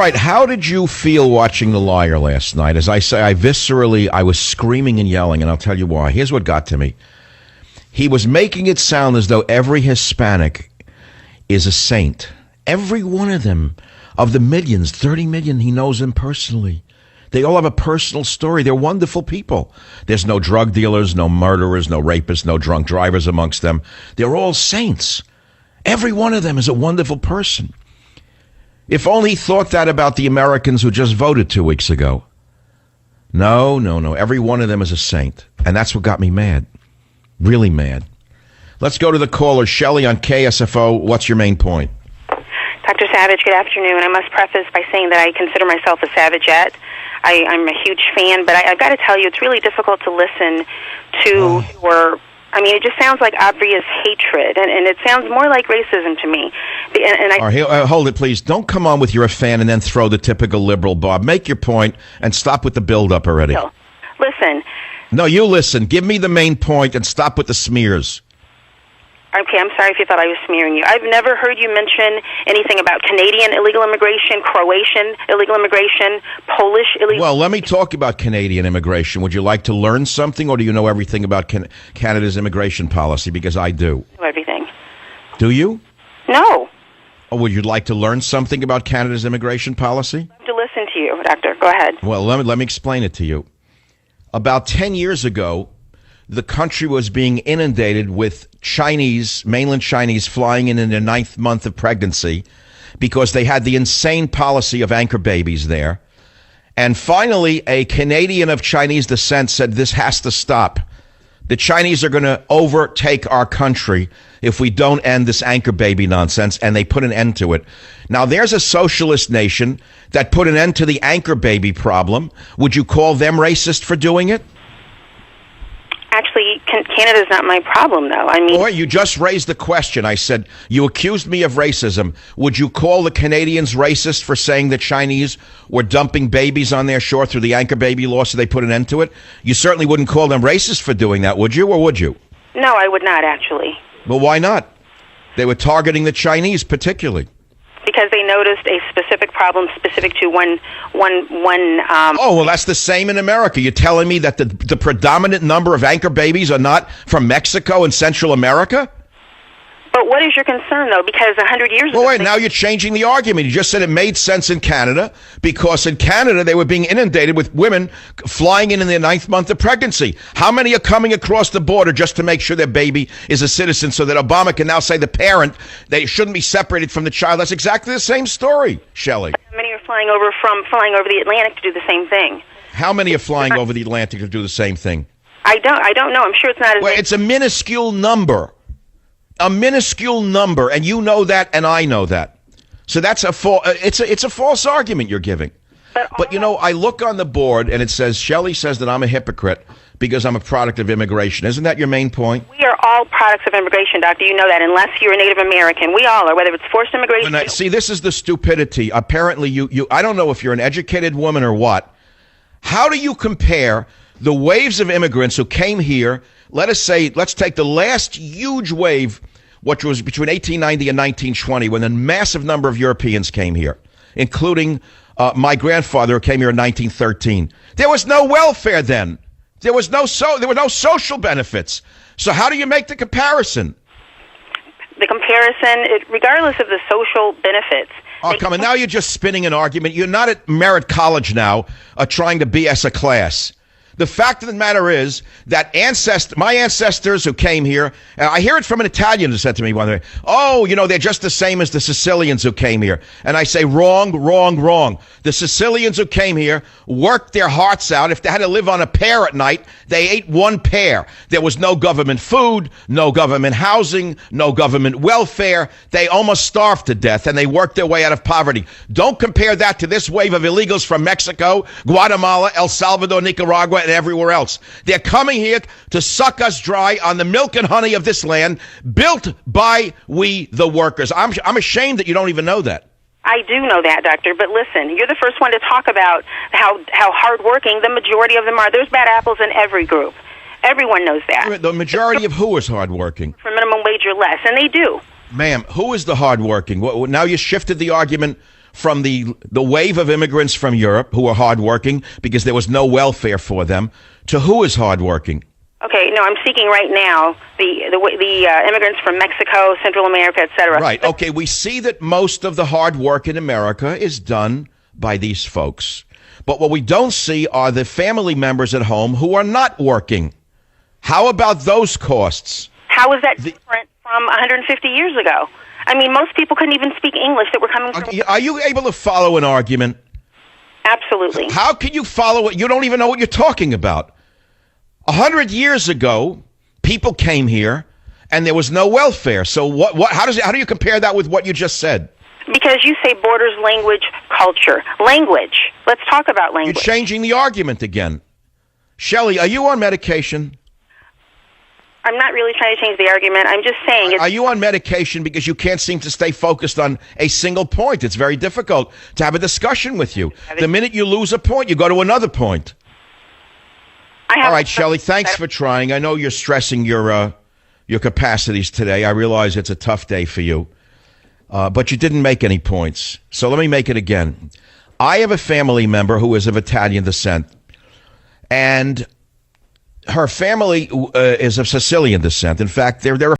Right, how did you feel watching The Liar last night? As I say, I was screaming and yelling, and I'll tell you why. Here's what got to me. He was making it sound as though every Hispanic is a saint. Every one of them, of the millions, 30 million, he knows them personally. They all have a personal story. They're wonderful people. There's no drug dealers, no murderers, no rapists, no drunk drivers amongst them. They're all saints. Every one of them is a wonderful person. If only he thought that about the Americans who just voted 2 weeks ago. No. Every one of them is a saint. And that's what got me mad. Really mad. Let's go to the caller. Shelley on KSFO. What's your main point? Dr. Savage, good afternoon. I must preface by saying that I consider myself a Savagette. I'm a huge fan, but I've got to tell you, it's really difficult to listen to it just sounds like obvious hatred, and it sounds more like racism to me. All right, hold it, please. Don't come on with you're a fan and then throw the typical liberal Bob. Make your point and stop with the build-up already. No, listen. No, you listen. Give me the main point and stop with the smears. Okay, I'm sorry if you thought I was smearing you. I've never heard you mention anything about Canadian illegal immigration, Croatian illegal immigration, Polish illegal... Well, let me talk about Canadian immigration. Would you like to learn something, or do you know everything about Canada's immigration policy? Because I do. Everything. Do you? No. Or would you like to learn something about Canada's immigration policy? I have to listen to you, Doctor. Go ahead. Well, let me explain it to you. About 10 years ago, the country was being inundated with mainland Chinese flying in their 9th month of pregnancy because they had the insane policy of anchor babies there. And finally, a Canadian of Chinese descent said, this has to stop. The Chinese are going to overtake our country if we don't end this anchor baby nonsense, and they put an end to it. Now, there's a socialist nation that put an end to the anchor baby problem. Would you call them racist for doing it? Actually, Canada's not my problem, though. I mean... Boy, you just raised the question. I said, you accused me of racism. Would you call the Canadians racist for saying the Chinese were dumping babies on their shore through the anchor baby law so they put an end to it? You certainly wouldn't call them racist for doing that, would you, or would you? No, I would not, actually. Well, why not? They were targeting the Chinese particularly. Because they noticed a specific problem specific to one. Oh, well, that's the same in America. You're telling me that the predominant number of anchor babies are not from Mexico and Central America? But what is your concern, though? Because 100 years ago... Well, wait, now you're changing the argument. You just said it made sense in Canada because in Canada they were being inundated with women flying in their 9th month of pregnancy. How many are coming across the border just to make sure their baby is a citizen so that Obama can now say the parent, they shouldn't be separated from the child? That's exactly the same story, Shelley. How many are flying over the Atlantic to do the same thing? How many are flying over the Atlantic to do the same thing? I don't know. I'm sure it's not as... Well, it's a minuscule number. A minuscule number, and you know that, and I know that. So that's it's a false argument you're giving. But you know, I look on the board, and it says, Shelley says that I'm a hypocrite because I'm a product of immigration. Isn't that your main point? We are all products of immigration, Doctor. You know that, unless you're a Native American. We all are, whether it's forced immigration... See, this is the stupidity. Apparently, I don't know if you're an educated woman or what. How do you compare the waves of immigrants who came here? Let's take the last huge wave, which was between 1890 and 1920, when a massive number of Europeans came here, including my grandfather who came here in 1913. There was no welfare then. There were no social benefits. So how do you make the comparison? The comparison, regardless of the social benefits. Oh, come on. Now you're just spinning an argument. You're not at Merritt College now trying to BS a class. The fact of the matter is that my ancestors who came here, I hear it from an Italian who said to me one day, oh, they're just the same as the Sicilians who came here. And I say, wrong. The Sicilians who came here worked their hearts out. If they had to live on a pear at night, they ate one pear. There was no government food, no government housing, no government welfare. They almost starved to death, and they worked their way out of poverty. Don't compare that to this wave of illegals from Mexico, Guatemala, El Salvador, Nicaragua, and everywhere else. They're coming here to suck us dry on the milk and honey of this land, built by we, the workers. I'm ashamed that you don't even know that. I do know that, Doctor, but listen, you're the first one to talk about how hardworking the majority of them are. There's bad apples in every group. Everyone knows that. The majority of who is hardworking? For minimum wage or less, and they do. Ma'am, who is the hardworking? Now you shifted the argument from the wave of immigrants from Europe who are hardworking because there was no welfare for them to who is hardworking? Okay, no, I'm speaking right now the immigrants from Mexico, Central America, etc. Right. Okay, we see that most of the hard work in America is done by these folks. But what we don't see are the family members at home who are not working. How about those costs? How is that different from 150 years ago? I mean, most people couldn't even speak English that were coming from... Are you able to follow an argument? Absolutely. How can you follow it? You don't even know what you're talking about. 100 years ago, people came here, and there was no welfare. So how do you compare that with what you just said? Because you say borders, language, culture. Language. Let's talk about language. You're changing the argument again. Shelley, are you on medication? I'm not really trying to change the argument. I'm just saying... Are you on medication because you can't seem to stay focused on a single point? It's very difficult to have a discussion with you. The minute you lose a point, you go to another point. All right, Shelley, thanks for trying. I know you're stressing your capacities today. I realize it's a tough day for you. But you didn't make any points. So let me make it again. I have a family member who is of Italian descent, and her family is of Sicilian descent. In fact, they're